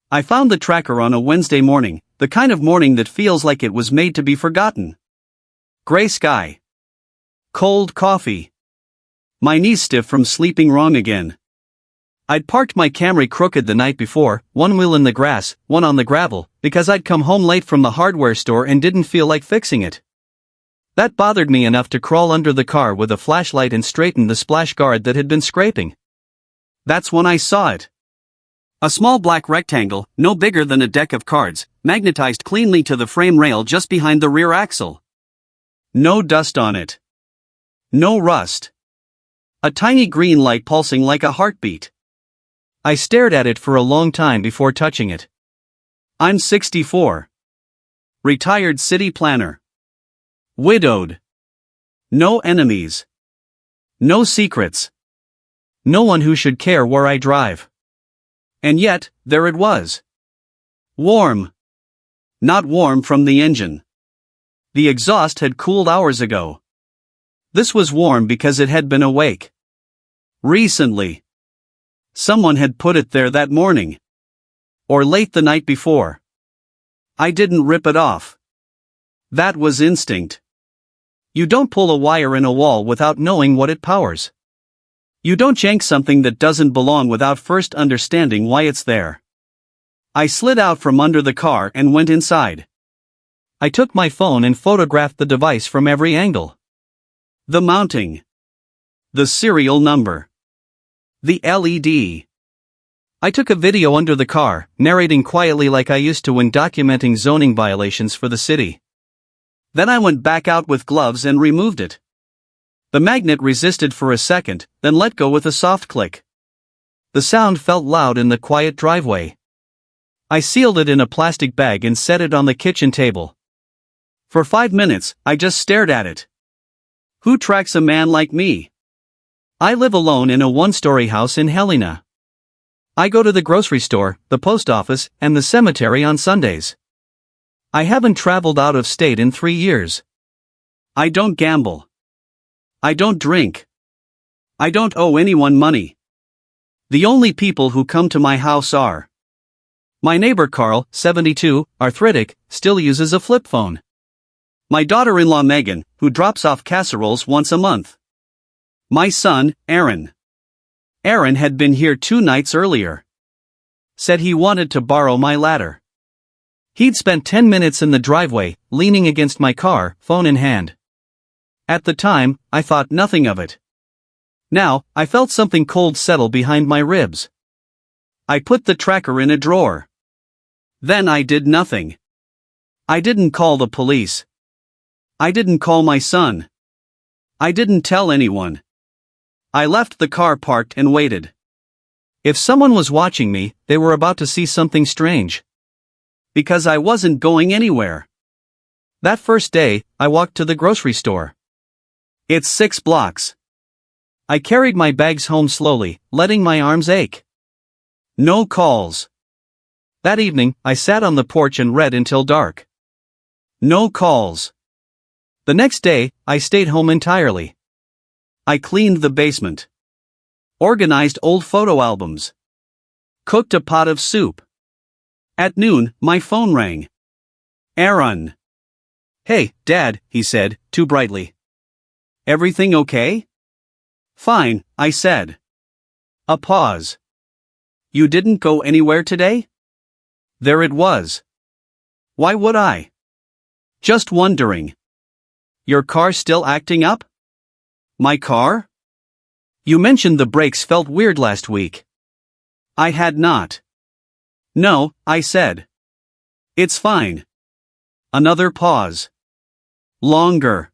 I found the tracker on a Wednesday morning, the kind of morning that feels like it was made to be forgotten. Gray sky. Cold coffee. My knees stiff from sleeping wrong again. I'd parked my Camry crooked the night before, one wheel in the grass, one on the gravel, because I'd come home late from the hardware store and didn't feel like fixing it. That bothered me enough to crawl under the car with a flashlight and straighten the splash guard that had been scraping. That's when I saw it. A small black rectangle, no bigger than a deck of cards, magnetized cleanly to the frame rail just behind the rear axle. No dust on it. No rust. A tiny green light pulsing like a heartbeat. I stared at it for a long time before touching it. I'm 64. Retired city planner. Widowed. No enemies. No secrets. No one who should care where I drive. And yet, there it was. Warm. Not warm from the engine. The exhaust had cooled hours ago. This was warm because it had been awake. Recently. Someone had put it there that morning. Or late the night before. I didn't rip it off. That was instinct. You don't pull a wire in a wall without knowing what it powers. You don't yank something that doesn't belong without first understanding why it's there. I slid out from under the car and went inside. I took my phone and photographed the device from every angle. The mounting. The serial number. The LED. I took a video under the car, narrating quietly like I used to when documenting zoning violations for the city. Then I went back out with gloves and removed it. The magnet resisted for a second, then let go with a soft click. The sound felt loud in the quiet driveway. I sealed it in a plastic bag and set it on the kitchen table. For 5 minutes, I just stared at it. Who tracks a man like me? I live alone in a one-story house in Helena. I go to the grocery store, the post office, and the cemetery on Sundays. I haven't traveled out of state in 3 years. I don't gamble. I don't drink. I don't owe anyone money. The only people who come to my house are my neighbor Carl, 72, arthritic, still uses a flip phone. My daughter-in-law Megan, who drops off casseroles once a month. My son, Aaron. Aaron had been here 2 nights earlier. Said he wanted to borrow my ladder. He'd spent 10 minutes in the driveway, leaning against my car, phone in hand. At the time, I thought nothing of it. Now, I felt something cold settle behind my ribs. I put the tracker in a drawer. Then I did nothing. I didn't call the police. I didn't call my son. I didn't tell anyone. I left the car parked and waited. If someone was watching me, they were about to see something strange. Because I wasn't going anywhere. That first day, I walked to the grocery store. It's 6 blocks. I carried my bags home slowly, letting my arms ache. No calls. That evening, I sat on the porch and read until dark. No calls. The next day, I stayed home entirely. I cleaned the basement. Organized old photo albums. Cooked a pot of soup. At noon, my phone rang. Aaron. Hey, Dad, he said, too brightly. Everything okay? Fine, I said. A pause. You didn't go anywhere today? There it was. Why would I? Just wondering. Your car still acting up? My car? You mentioned the brakes felt weird last week. I had not. No, I said. It's fine. Another pause. Longer.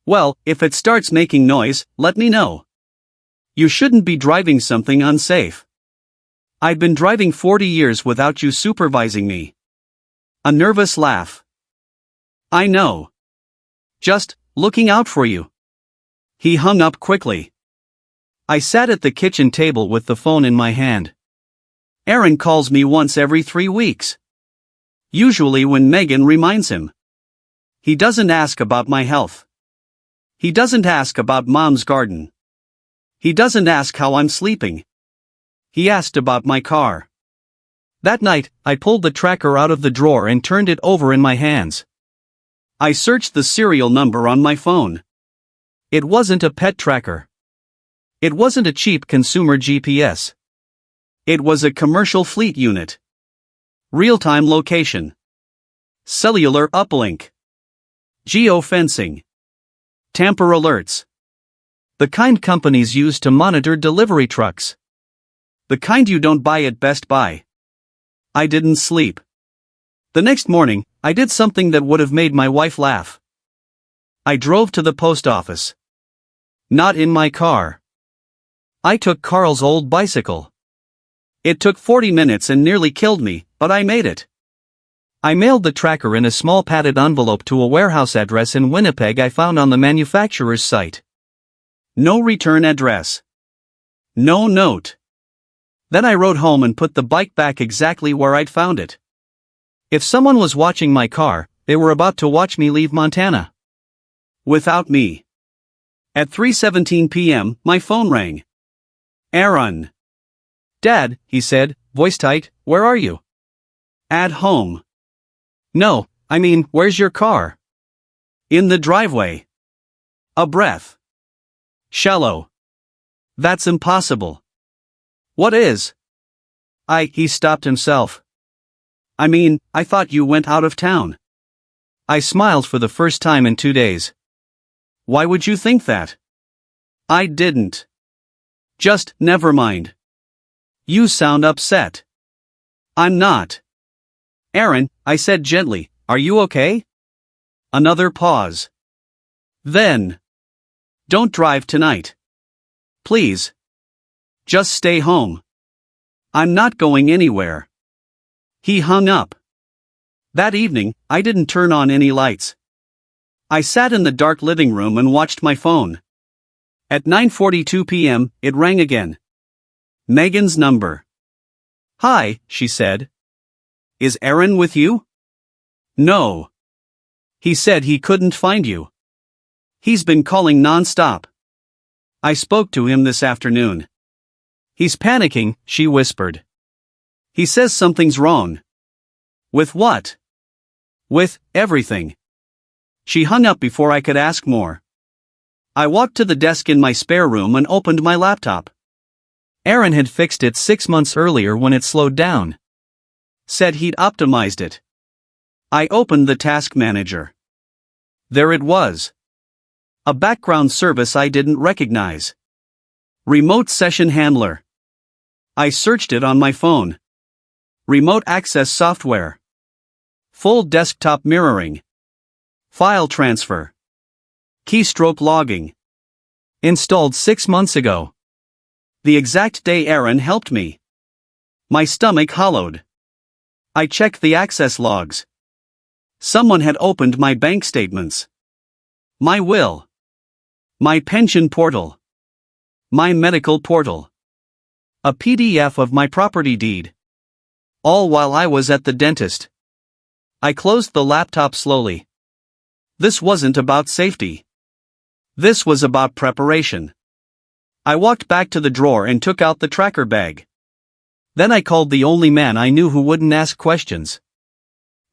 Well, if it starts making noise, let me know. You shouldn't be driving something unsafe. I've been driving 40 years without you supervising me. A nervous laugh. I know. Just looking out for you. He hung up quickly. I sat at the kitchen table with the phone in my hand. Aaron calls me once every 3 weeks. Usually when Megan reminds him. He doesn't ask about my health. He doesn't ask about Mom's garden. He doesn't ask how I'm sleeping. He asked about my car. That night, I pulled the tracker out of the drawer and turned it over in my hands. I searched the serial number on my phone. It wasn't a pet tracker. It wasn't a cheap consumer GPS. It was a commercial fleet unit. Real-time location. Cellular uplink. Geofencing. Tamper alerts. The kind companies use to monitor delivery trucks. The kind you don't buy at Best Buy. I didn't sleep. The next morning, I did something that would have made my wife laugh. I drove to the post office. Not in my car. I took Carl's old bicycle. It took 40 minutes and nearly killed me, but I made it. I mailed the tracker in a small padded envelope to a warehouse address in Winnipeg I found on the manufacturer's site. No return address. No note. Then I rode home and put the bike back exactly where I'd found it. If someone was watching my car, they were about to watch me leave Montana. Without me. At 3:17 p.m., my phone rang. Aaron. Dad, he said, voice tight, where are you? At home. No, I mean, where's your car? In the driveway. A breath. Shallow. That's impossible. What is? He stopped himself. I mean, I thought you went out of town. I smiled for the first time in 2 days. Why would you think that? I didn't. Just, never mind. You sound upset. I'm not. Aaron, I said gently, are you okay? Another pause. Then. Don't drive tonight. Please. Just stay home. I'm not going anywhere. He hung up. That evening, I didn't turn on any lights. I sat in the dark living room and watched my phone. At 9:42 p.m., it rang again. Megan's number. Hi, she said. Is Aaron with you? No. He said he couldn't find you. He's been calling non-stop. I spoke to him this afternoon. He's panicking, she whispered. He says something's wrong. With what? With everything. She hung up before I could ask more. I walked to the desk in my spare room and opened my laptop. Aaron had fixed it 6 months earlier when it slowed down. Said he'd optimized it. I opened the task manager. There it was. A background service I didn't recognize. Remote session handler. I searched it on my phone. Remote access software. Full desktop mirroring. File transfer. Keystroke logging. Installed 6 months ago. The exact day Aaron helped me. My stomach hollowed. I checked the access logs. Someone had opened my bank statements. My will. My pension portal. My medical portal. A PDF of my property deed. All while I was at the dentist. I closed the laptop slowly. This wasn't about safety. This was about preparation. I walked back to the drawer and took out the tracker bag. Then I called the only man I knew who wouldn't ask questions.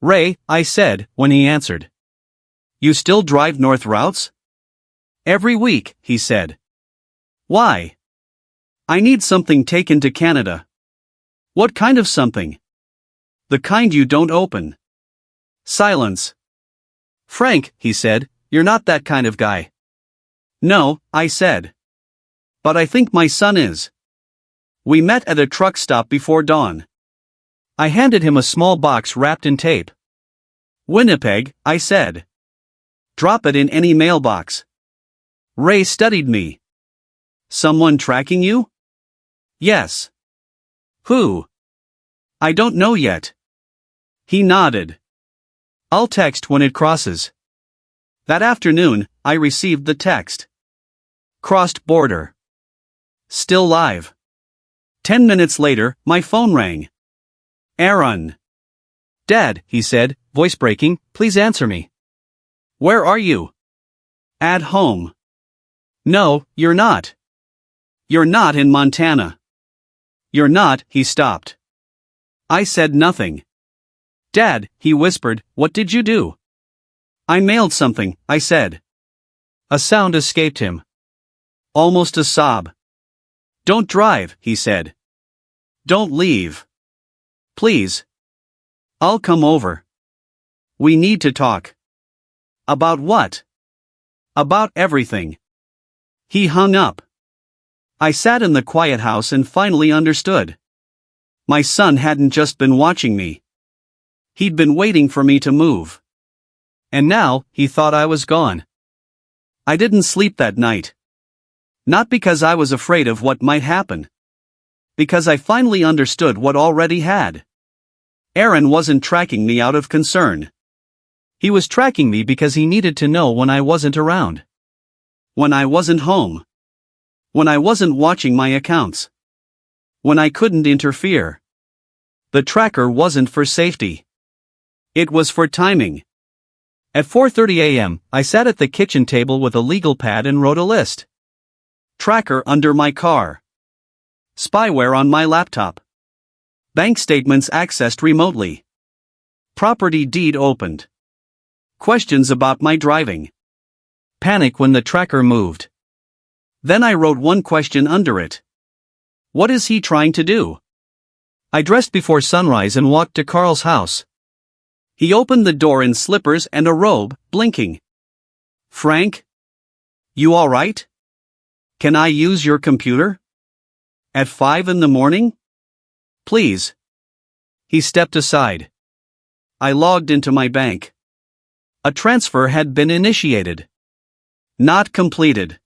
Ray, I said, when he answered. You still drive north routes? Every week, he said. Why? I need something taken to Canada. What kind of something? The kind you don't open. Silence. Frank, he said, you're not that kind of guy. No, I said. But I think my son is. We met at a truck stop before dawn. I handed him a small box wrapped in tape. Winnipeg, I said. Drop it in any mailbox. Ray studied me. Someone tracking you? Yes. Who? I don't know yet. He nodded. I'll text when it crosses. That afternoon, I received the text. Crossed border. Still live. 10 minutes later, my phone rang. Aaron. Dad, he said, voice breaking, please answer me. Where are you? At home. No, you're not. You're not in Montana. You're not, he stopped. I said nothing. Dad, he whispered, what did you do? I mailed something, I said. A sound escaped him. Almost a sob. Don't drive, he said. Don't leave. Please. I'll come over. We need to talk. About what? About everything. He hung up. I sat in the quiet house and finally understood. My son hadn't just been watching me. He'd been waiting for me to move. And now, he thought I was gone. I didn't sleep that night. Not because I was afraid of what might happen. Because I finally understood what already had. Aaron wasn't tracking me out of concern. He was tracking me because he needed to know when I wasn't around. When I wasn't home. When I wasn't watching my accounts. When I couldn't interfere. The tracker wasn't for safety. It was for timing. At 4:30 a.m., I sat at the kitchen table with a legal pad and wrote a list. Tracker under my car. Spyware on my laptop. Bank statements accessed remotely. Property deed opened. Questions about my driving. Panic when the tracker moved. Then I wrote one question under it. What is he trying to do? I dressed before sunrise and walked to Carl's house. He opened the door in slippers and a robe, blinking. Frank? You all right? Can I use your computer? At 5 in the morning? Please. He stepped aside. I logged into my bank. A transfer had been initiated. Not completed.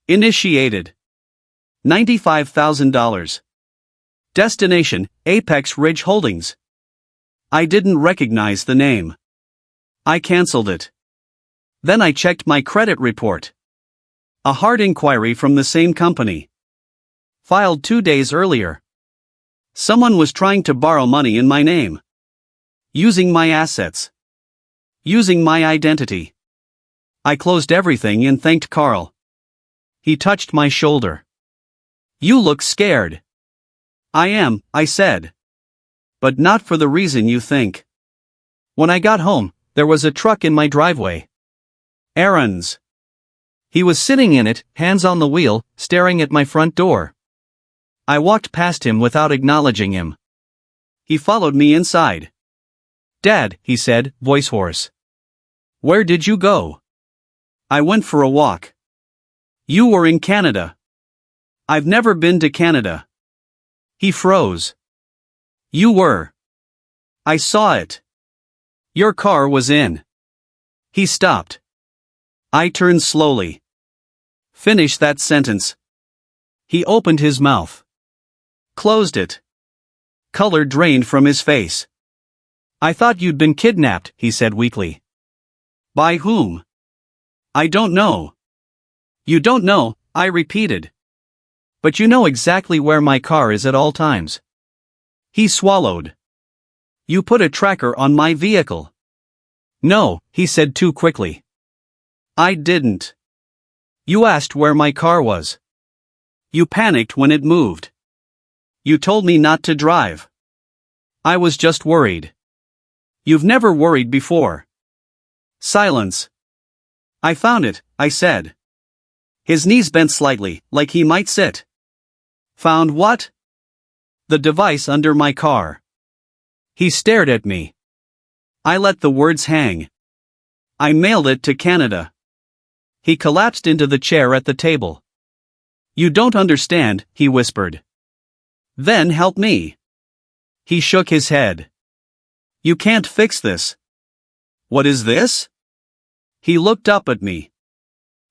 Initiated. $95,000. Destination, Apex Ridge Holdings. I didn't recognize the name. I canceled it. Then I checked my credit report. A hard inquiry from the same company. Filed 2 days earlier. Someone was trying to borrow money in my name. Using my assets. Using my identity. I closed everything and thanked Carl. He touched my shoulder. You look scared. I am, I said. But not for the reason you think. When I got home, there was a truck in my driveway. Aaron's. He was sitting in it, hands on the wheel, staring at my front door. I walked past him without acknowledging him. He followed me inside. Dad, he said, voice hoarse. Where did you go? I went for a walk. You were in Canada. I've never been to Canada. He froze. You were. I saw it. Your car was in. He stopped. I turned slowly. Finish that sentence. He opened his mouth. Closed it. Color drained from his face. I thought you'd been kidnapped, he said weakly. By whom? I don't know. You don't know, I repeated. But you know exactly where my car is at all times. He swallowed. You put a tracker on my vehicle. No, he said too quickly. I didn't. You asked where my car was. You panicked when it moved. You told me not to drive. I was just worried. You've never worried before. Silence. I found it, I said. His knees bent slightly, like he might sit. Found what? The device under my car. He stared at me. I let the words hang. I mailed it to Canada. He collapsed into the chair at the table. You don't understand, he whispered. Then help me. He shook his head. You can't fix this. What is this? He looked up at me.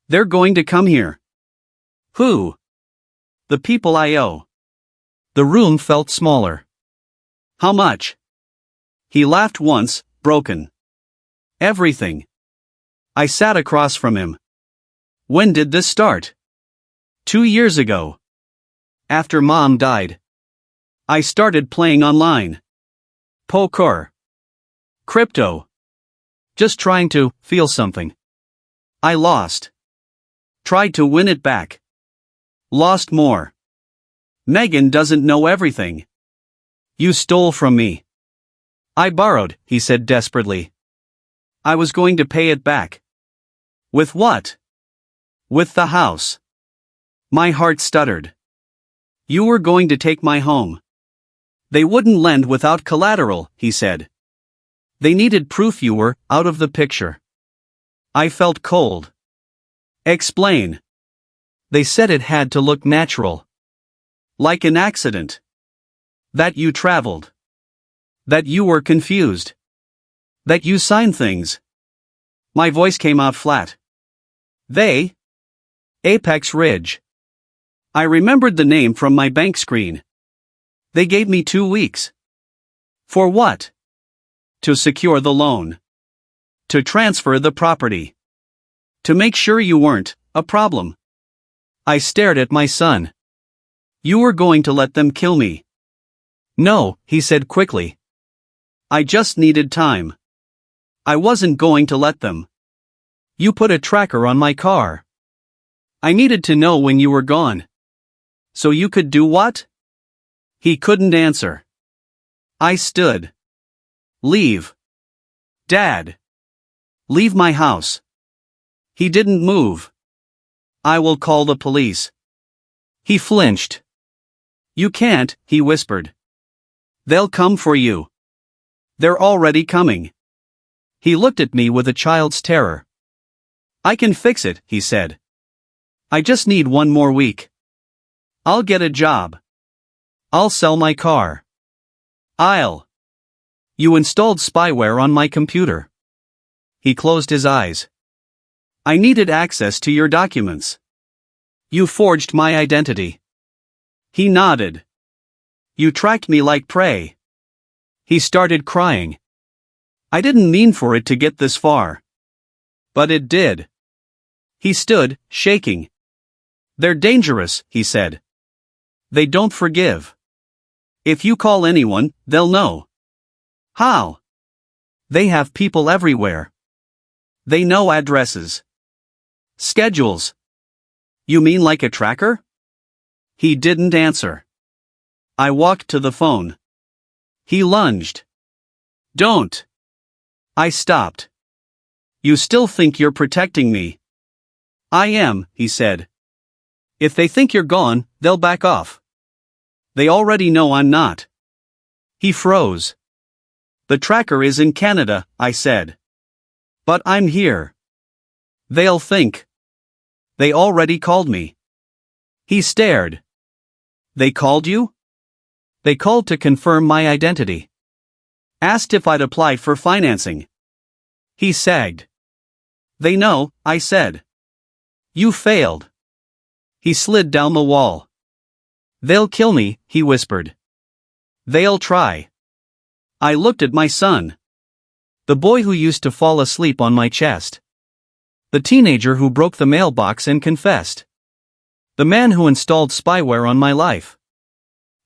They're going to come here. Who? The people I owe. The room felt smaller. How much? He laughed once, broken. Everything. I sat across from him. When did this start? 2 years ago. After Mom died. I started playing online. Poker. Crypto. Just trying to feel something. I lost. Tried to win it back. Lost more. Megan doesn't know everything. You stole from me. I borrowed, he said desperately. I was going to pay it back. With what? With the house. My heart stuttered. You were going to take my home. They wouldn't lend without collateral, he said. They needed proof you were out of the picture. I felt cold. Explain. They said it had to look natural. Like an accident. That you traveled. That you were confused. That you signed things. My voice came out flat. They? Apex Ridge. I remembered the name from my bank screen. They gave me 2 weeks. For what? To secure the loan. To transfer the property. To make sure you weren't a problem. I stared at my son. You were going to let them kill me. No, he said quickly. I just needed time. I wasn't going to let them. You put a tracker on my car. I needed to know when you were gone. So you could do what? He couldn't answer. I stood. Leave. Dad. Leave my house. He didn't move. I will call the police. He flinched. You can't, he whispered. They'll come for you. They're already coming. He looked at me with a child's terror. I can fix it, he said. I just need 1 more week. I'll get a job. I'll sell my car. You installed spyware on my computer. He closed his eyes. I needed access to your documents. You forged my identity. He nodded. You tracked me like prey. He started crying. I didn't mean for it to get this far. But it did. He stood, shaking. They're dangerous, he said. They don't forgive. If you call anyone, they'll know. How? They have people everywhere. They know addresses. Schedules. You mean like a tracker? He didn't answer. I walked to the phone. He lunged. Don't. I stopped. You still think you're protecting me? I am, he said. If they think you're gone, they'll back off. They already know I'm not. He froze. The tracker is in Canada, I said. But I'm here. They'll think. They already called me. He stared. They called you? They called to confirm my identity. Asked if I'd applied for financing. He sagged. They know, I said. You failed. He slid down the wall. They'll kill me, he whispered. They'll try. I looked at my son. The boy who used to fall asleep on my chest. The teenager who broke the mailbox and confessed. The man who installed spyware on my life.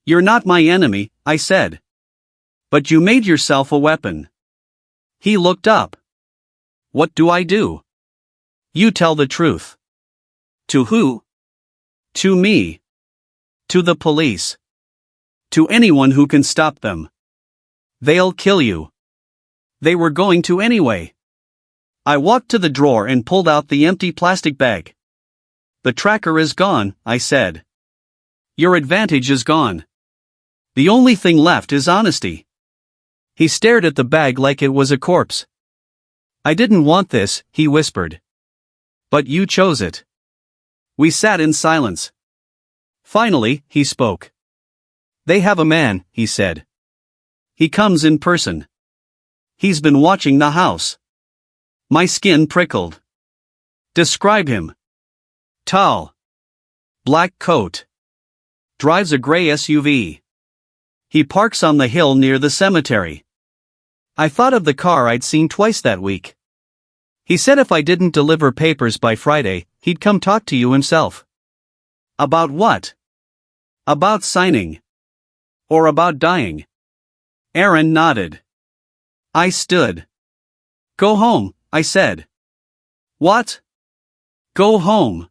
You're not my enemy, I said. But you made yourself a weapon. He looked up. What do I do? You tell the truth. To who? To me. To the police. To anyone who can stop them. They'll kill you. They were going to anyway. I walked to the drawer and pulled out the empty plastic bag. The tracker is gone, I said. Your advantage is gone. The only thing left is honesty. He stared at the bag like it was a corpse. I didn't want this, he whispered. But you chose it. We sat in silence. Finally, he spoke. They have a man, he said. He comes in person. He's been watching the house. My skin prickled. Describe him. Tall. Black coat. Drives a gray SUV. He parks on the hill near the cemetery. I thought of the car I'd seen twice that week. He said if I didn't deliver papers by Friday, he'd come talk to you himself. About what? About signing. Or about dying. Aaron nodded. I stood. Go home, I said. What? Go home.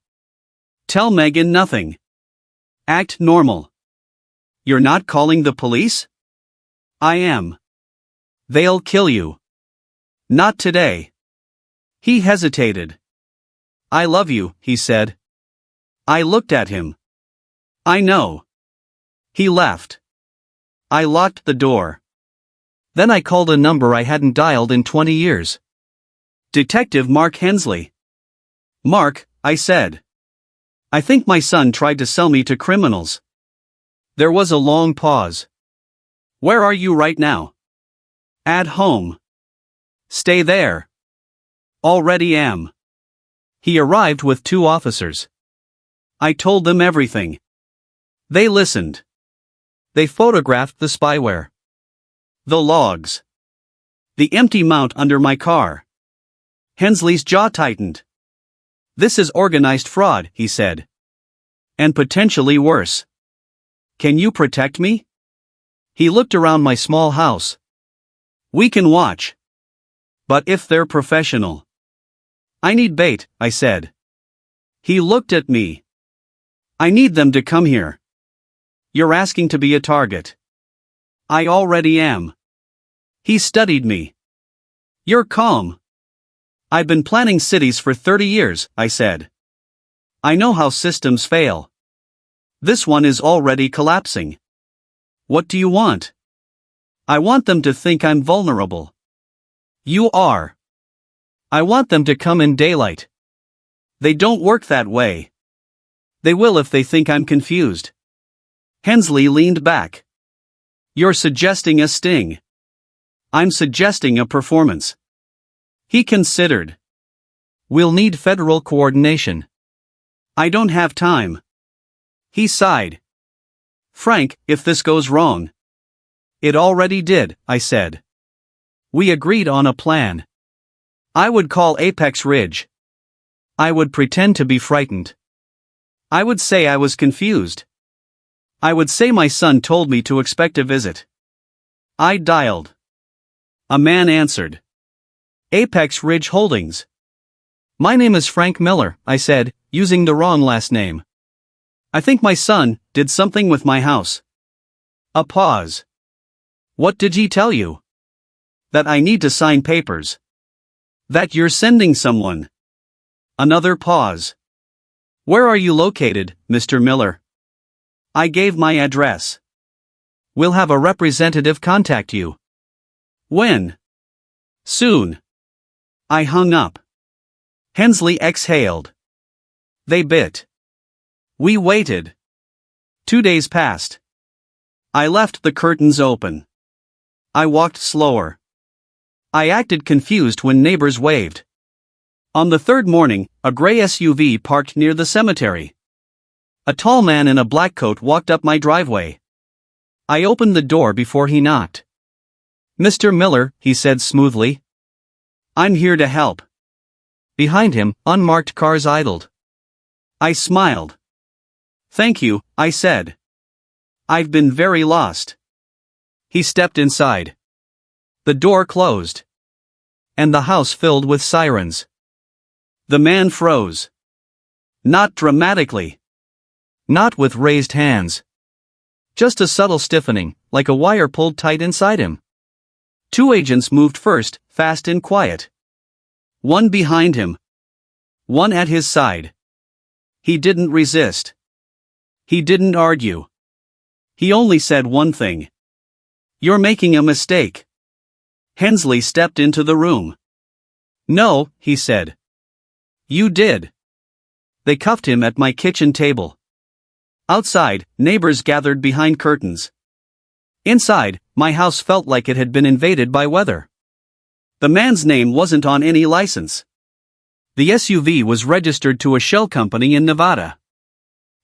Tell Megan nothing. Act normal. You're not calling the police? I am. They'll kill you. Not today. He hesitated. I love you, he said. I looked at him. I know. He left. I locked the door. Then I called a number I hadn't dialed in 20 years. Detective Mark Hensley. Mark, I said. I think my son tried to sell me to criminals. There was a long pause. Where are you right now? At home. Stay there. Already am. He arrived with 2 officers. I told them everything. They listened. They photographed the spyware. The logs. The empty mount under my car. Hensley's jaw tightened. This is organized fraud, he said. And potentially worse. Can you protect me? He looked around my small house. We can watch. But if they're professional. I need bait, I said. He looked at me. I need them to come here. You're asking to be a target. I already am. He studied me. You're calm. I've been planning cities for 30 years, I said. I know how systems fail. This one is already collapsing. What do you want? I want them to think I'm vulnerable. You are. I want them to come in daylight. They don't work that way. They will if they think I'm confused. Hensley leaned back. You're suggesting a sting. I'm suggesting a performance. He considered. We'll need federal coordination. I don't have time. He sighed. Frank, if this goes wrong. It already did, I said. We agreed on a plan. I would call Apex Ridge. I would pretend to be frightened. I would say I was confused. I would say my son told me to expect a visit. I dialed. A man answered. Apex Ridge Holdings. My name is Frank Miller, I said, using the wrong last name. I think my son did something with my house. A pause. What did he tell you? That I need to sign papers. That you're sending someone. Another pause. Where are you located, Mr. Miller? I gave my address. We'll have a representative contact you. When? Soon. I hung up. Hensley exhaled. They bit. We waited. 2 days passed. I left the curtains open. I walked slower. I acted confused when neighbors waved. On the 3rd morning, a gray SUV parked near the cemetery. A tall man in a black coat walked up my driveway. I opened the door before he knocked. Mr. Miller, he said smoothly. I'm here to help. Behind him, unmarked cars idled. I smiled. Thank you, I said. I've been very lost. He stepped inside. The door closed. And the house filled with sirens. The man froze. Not dramatically. Not with raised hands. Just a subtle stiffening, like a wire pulled tight inside him. 2 agents moved first, fast and quiet. One behind him. One at his side. He didn't resist. He didn't argue. He only said one thing. You're making a mistake. Hensley stepped into the room. No, he said. You did. They cuffed him at my kitchen table. Outside, neighbors gathered behind curtains. Inside, my house felt like it had been invaded by weather. The man's name wasn't on any license. The SUV was registered to a shell company in Nevada.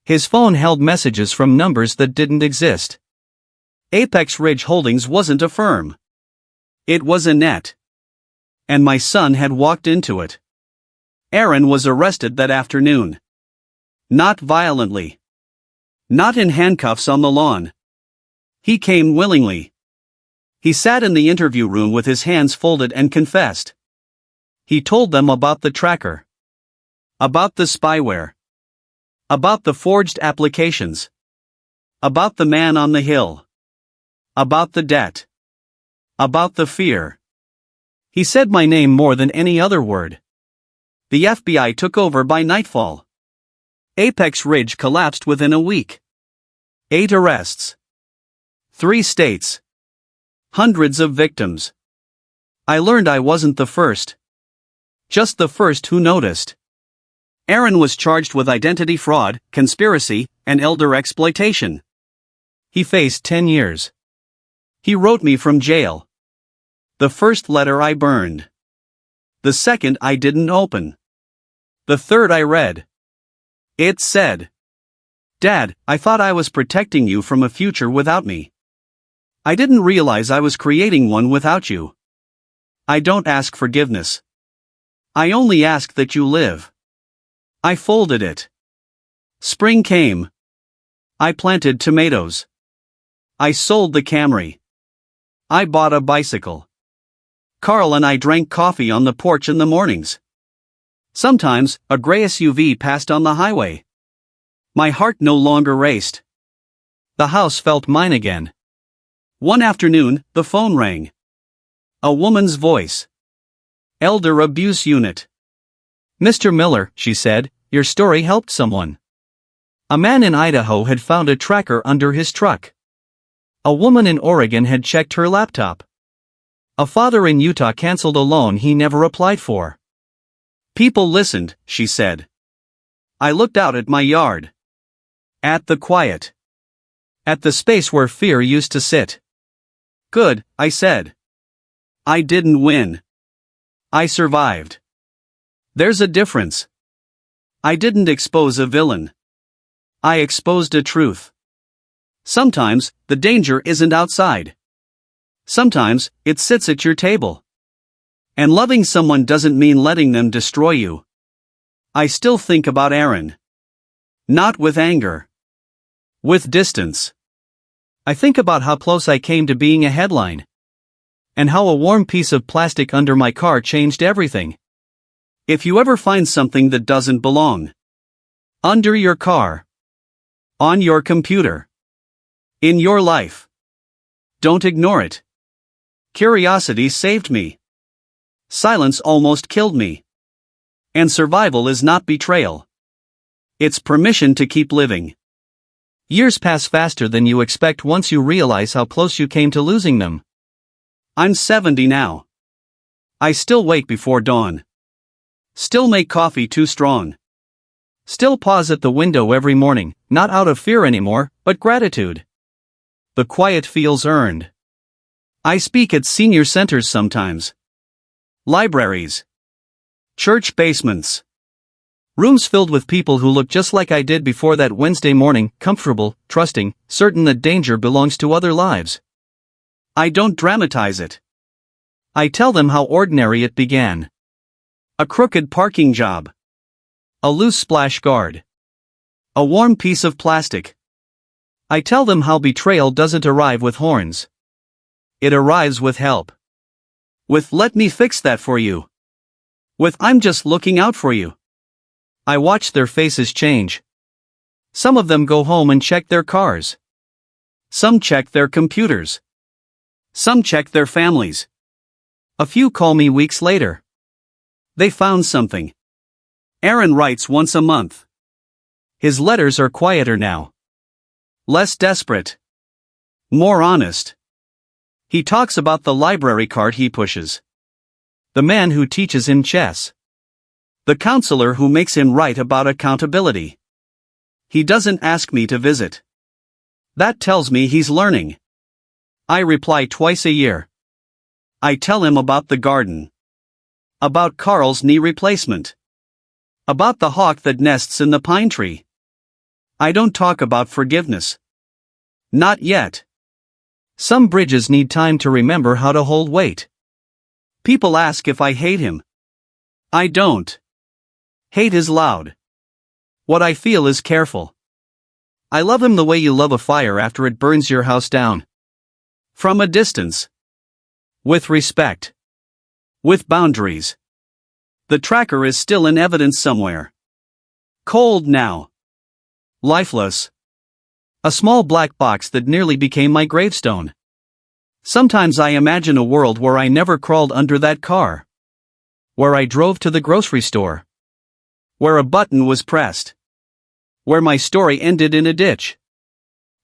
His phone held messages from numbers that didn't exist. Apex Ridge Holdings wasn't a firm. It was a net. And my son had walked into it. Aaron was arrested that afternoon. Not violently. Not in handcuffs on the lawn. He came willingly. He sat in the interview room with his hands folded and confessed. He told them about the tracker. About the spyware. About the forged applications. About the man on the hill. About the debt. About the fear. He said my name more than any other word. The FBI took over by nightfall. Apex Ridge collapsed within a week. 8 arrests. 3 states. Hundreds of victims. I learned I wasn't the first. Just the first who noticed. Aaron was charged with identity fraud, conspiracy, and elder exploitation. He faced 10 years. He wrote me from jail. The first letter I burned. The second I didn't open. The third I read. It said, "Dad, I thought I was protecting you from a future without me. I didn't realize I was creating one without you. I don't ask forgiveness. I only ask that you live." I folded it. Spring came. I planted tomatoes. I sold the Camry. I bought a bicycle. Carl and I drank coffee on the porch in the mornings. Sometimes, a gray SUV passed on the highway. My heart no longer raced. The house felt mine again. One afternoon, the phone rang. A woman's voice. Elder Abuse Unit. "Mr. Miller," she said, "your story helped someone." A man in Idaho had found a tracker under his truck. A woman in Oregon had checked her laptop. A father in Utah canceled a loan he never applied for. People listened, she said. I looked out at my yard. At the quiet. At the space where fear used to sit. Good, I said. I didn't win. I survived. There's a difference. I didn't expose a villain. I exposed a truth. Sometimes, the danger isn't outside. Sometimes, it sits at your table. And loving someone doesn't mean letting them destroy you. I still think about Aaron. Not with anger. With distance. I think about how close I came to being a headline. And how a warm piece of plastic under my car changed everything. If you ever find something that doesn't belong. Under your car. On your computer. In your life. Don't ignore it. Curiosity saved me. Silence almost killed me. And survival is not betrayal. It's permission to keep living. Years pass faster than you expect once you realize how close you came to losing them. I'm 70 now. I still wake before dawn. Still make coffee too strong. Still pause at the window every morning, not out of fear anymore, but gratitude. The quiet feels earned. I speak at senior centers sometimes. Libraries. Church basements. Rooms filled with people who look just like I did before that Wednesday morning, comfortable, trusting, certain that danger belongs to other lives. I don't dramatize it. I tell them how ordinary it began. A crooked parking job. A loose splash guard. A warm piece of plastic. I tell them how betrayal doesn't arrive with horns. It arrives with help. With "let me fix that for you." With "I'm just looking out for you." I watch their faces change. Some of them go home and check their cars. Some check their computers. Some check their families. A few call me weeks later. They found something. Aaron writes once a month. His letters are quieter now. Less desperate. More honest. He talks about the library cart he pushes. The man who teaches him chess. The counselor who makes him write about accountability. He doesn't ask me to visit. That tells me he's learning. I reply twice a year. I tell him about the garden. About Carl's knee replacement. About the hawk that nests in the pine tree. I don't talk about forgiveness. Not yet. Some bridges need time to remember how to hold weight. People ask if I hate him. I don't. Hate is loud. What I feel is careful. I love him the way you love a fire after it burns your house down. From a distance. With respect. With boundaries. The tracker is still in evidence somewhere. Cold now. Lifeless. A small black box that nearly became my gravestone. Sometimes I imagine a world where I never crawled under that car. Where I drove to the grocery store. Where a button was pressed. Where my story ended in a ditch.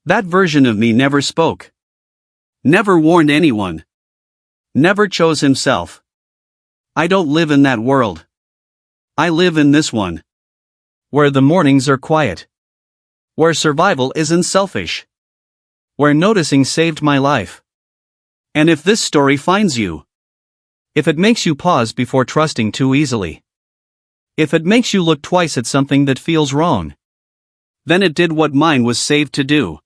That version of me never spoke. Never warned anyone. Never chose himself. I don't live in that world. I live in this one. Where the mornings are quiet. Where survival isn't selfish. Where noticing saved my life. And if this story finds you, if it makes you pause before trusting too easily, if it makes you look twice at something that feels wrong, then it did what mine was saved to do.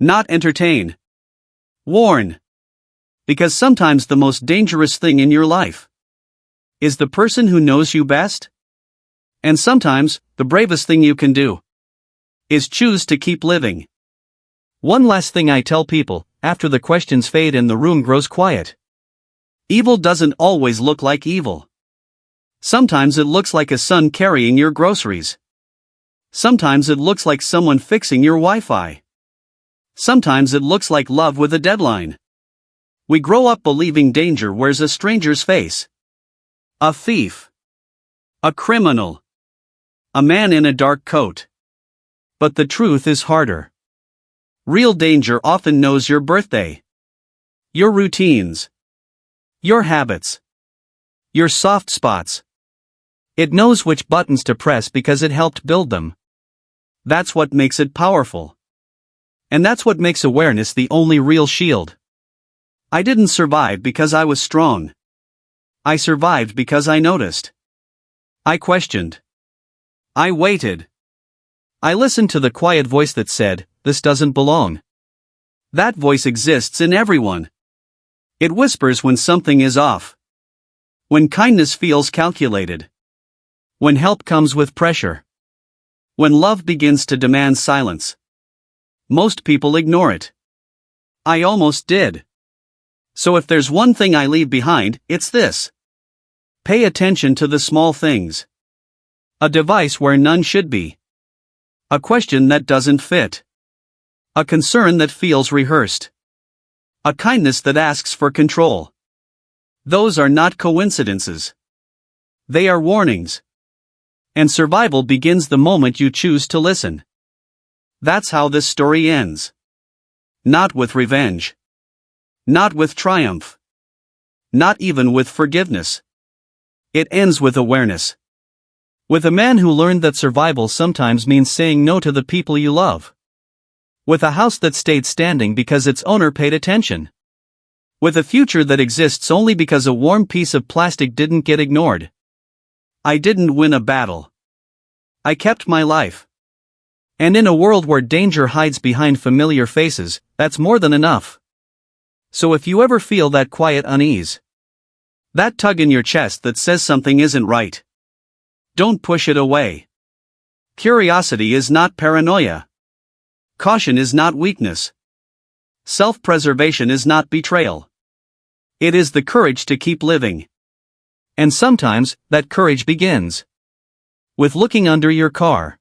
Not entertain. Warn. Because sometimes the most dangerous thing in your life is the person who knows you best. And sometimes, the bravest thing you can do is choose to keep living. One last thing I tell people, after the questions fade and the room grows quiet. Evil doesn't always look like evil. Sometimes it looks like a son carrying your groceries. Sometimes it looks like someone fixing your Wi-Fi. Sometimes it looks like love with a deadline. We grow up believing danger wears a stranger's face. A thief. A criminal. A man in a dark coat. But the truth is harder. Real danger often knows your birthday. Your routines. Your habits. Your soft spots. It knows which buttons to press because it helped build them. That's what makes it powerful. And that's what makes awareness the only real shield. I didn't survive because I was strong. I survived because I noticed. I questioned. I waited. I listened to the quiet voice that said, "This doesn't belong." That voice exists in everyone. It whispers when something is off. When kindness feels calculated. When help comes with pressure. When love begins to demand silence. Most people ignore it. I almost did. So if there's one thing I leave behind, it's this. Pay attention to the small things. A device where none should be. A question that doesn't fit. A concern that feels rehearsed. A kindness that asks for control. Those are not coincidences. They are warnings. And survival begins the moment you choose to listen. That's how this story ends. Not with revenge. Not with triumph. Not even with forgiveness. It ends with awareness. With a man who learned that survival sometimes means saying no to the people you love. With a house that stayed standing because its owner paid attention. With a future that exists only because a warm piece of plastic didn't get ignored. I didn't win a battle. I kept my life. And in a world where danger hides behind familiar faces, that's more than enough. So if you ever feel that quiet unease, that tug in your chest that says something isn't right, don't push it away. Curiosity is not paranoia. Caution is not weakness. Self-preservation is not betrayal. It is the courage to keep living. And sometimes, that courage begins with looking under your car.